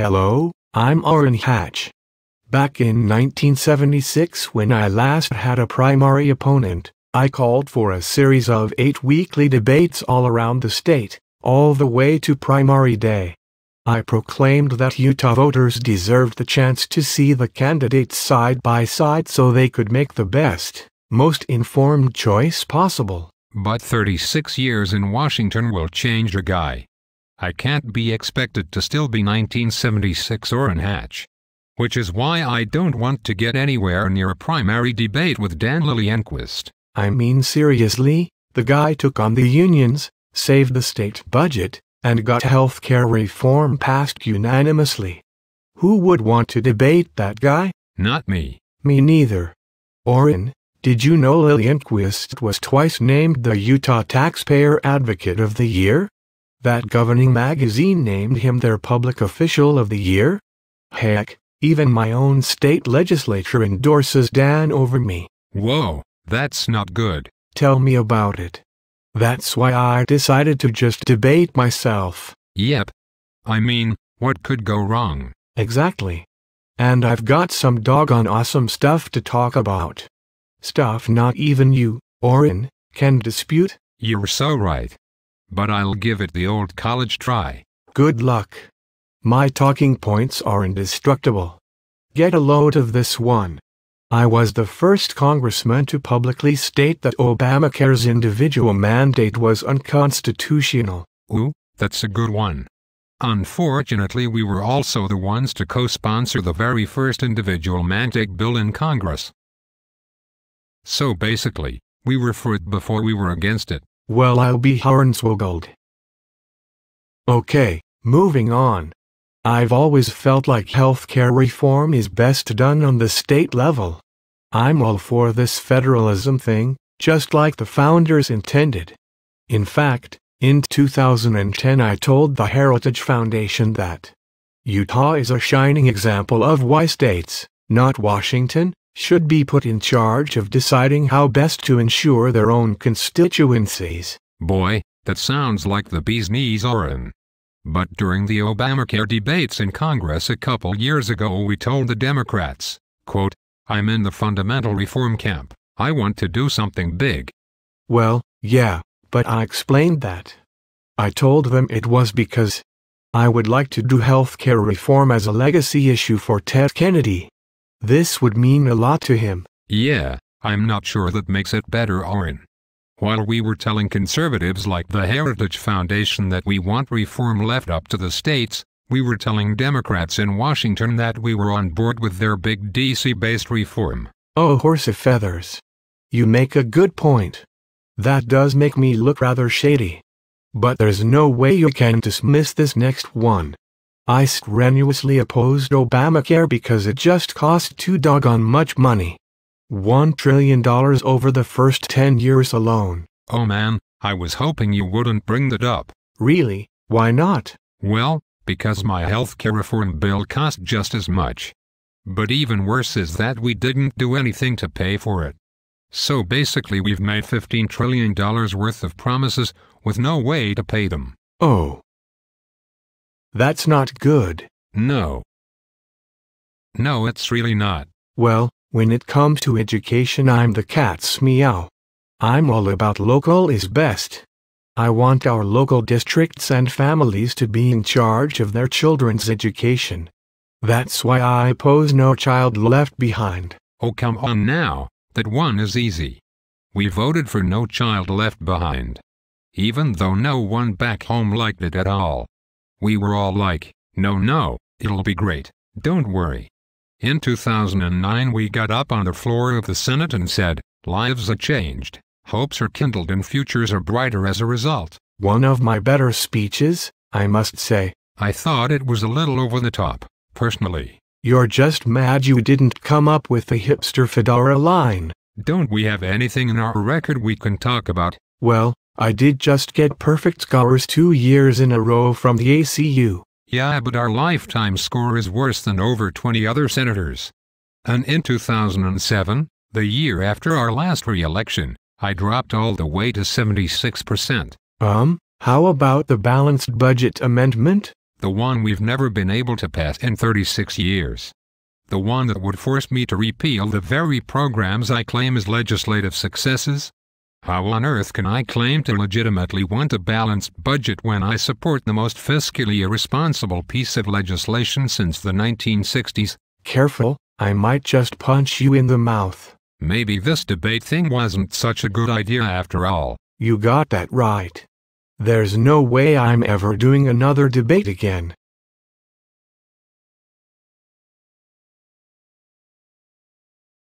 Hello, I'm Orrin Hatch. Back in 1976, when I last had a primary opponent, I called for a series of 8 weekly debates all around the state, all the way to primary day. I proclaimed that Utah voters deserved the chance to see the candidates side by side so they could make the best, most informed choice possible. But 36 years in Washington will change a guy. I can't be expected to still be 1976 Orrin Hatch. Which is why I don't want to get anywhere near a primary debate with Dan Liljenquist. I mean seriously, the guy took on the unions, saved the state budget, and got health care reform passed unanimously. Who would want to debate that guy? Not me. Me neither. Orrin, did you know Liljenquist was twice named the Utah Taxpayer Advocate of the Year? That governing magazine named him their Public Official of the Year? Heck, even my own state legislature endorses Dan over me. Whoa, that's not good. Tell me about it. That's why I decided to just debate myself. Yep. I mean, what could go wrong? Exactly. And I've got some doggone awesome stuff to talk about. Stuff not even you, Orrin, can dispute. You're so right. But I'll give it the old college try. Good luck. My talking points are indestructible. Get a load of this one. I was the first congressman to publicly state that Obamacare's individual mandate was unconstitutional. Ooh, that's a good one. Unfortunately, we were also the ones to co-sponsor the very first individual mandate bill in Congress. So basically, we were for it before we were against it. Well, I'll be hornswoggled. Okay, moving on. I've always felt like healthcare reform is best done on the state level. I'm all for this federalism thing, just like the founders intended. In fact, in 2010 I told the Heritage Foundation that Utah is a shining example of why states, not Washington, should be put in charge of deciding how best to ensure their own constituencies. Boy, that sounds like the bee's knees, Orrin. But during the Obamacare debates in Congress a couple years ago we told the Democrats, quote, I'm in the fundamental reform camp. I want to do something big. Well, yeah, but I explained that. I told them it was because I would like to do healthcare reform as a legacy issue for Ted Kennedy. This would mean a lot to him. Yeah, I'm not sure that makes it better, Orrin. While we were telling conservatives like the Heritage Foundation that we want reform left up to the states, we were telling Democrats in Washington that we were on board with their big DC-based reform. Oh, horse of feathers. You make a good point. That does make me look rather shady. But there's no way you can dismiss this next one. I strenuously opposed Obamacare because it just cost too doggone much money. $1 trillion over the first 10 years alone. Oh man, I was hoping you wouldn't bring that up. Really? Why not? Well, because my healthcare reform bill cost just as much. But even worse is that we didn't do anything to pay for it. So basically we've made $15 trillion worth of promises with no way to pay them. Oh. That's not good. No. No, it's really not. Well, when it comes to education, I'm the cat's meow. I'm all about local is best. I want our local districts and families to be in charge of their children's education. That's why I oppose No Child Left Behind. Oh, come on now, that one is easy. We voted for No Child Left Behind. Even though no one back home liked it at all. We were all like, no, it'll be great, don't worry. In 2009 we got up on the floor of the Senate and said, lives are changed, hopes are kindled and futures are brighter as a result. One of my better speeches, I must say. I thought it was a little over the top, personally. You're just mad you didn't come up with the hipster fedora line. Don't we have anything in our record we can talk about? Well, I did just get perfect scores 2 years in a row from the ACU. Yeah, but our lifetime score is worse than over 20 other senators. And in 2007, the year after our last re-election, I dropped all the way to 76%. How about the balanced budget amendment? The one we've never been able to pass in 36 years. The one that would force me to repeal the very programs I claim as legislative successes? How on earth can I claim to legitimately want a balanced budget when I support the most fiscally irresponsible piece of legislation since the 1960s? Careful, I might just punch you in the mouth. Maybe this debate thing wasn't such a good idea after all. You got that right. There's no way I'm ever doing another debate again.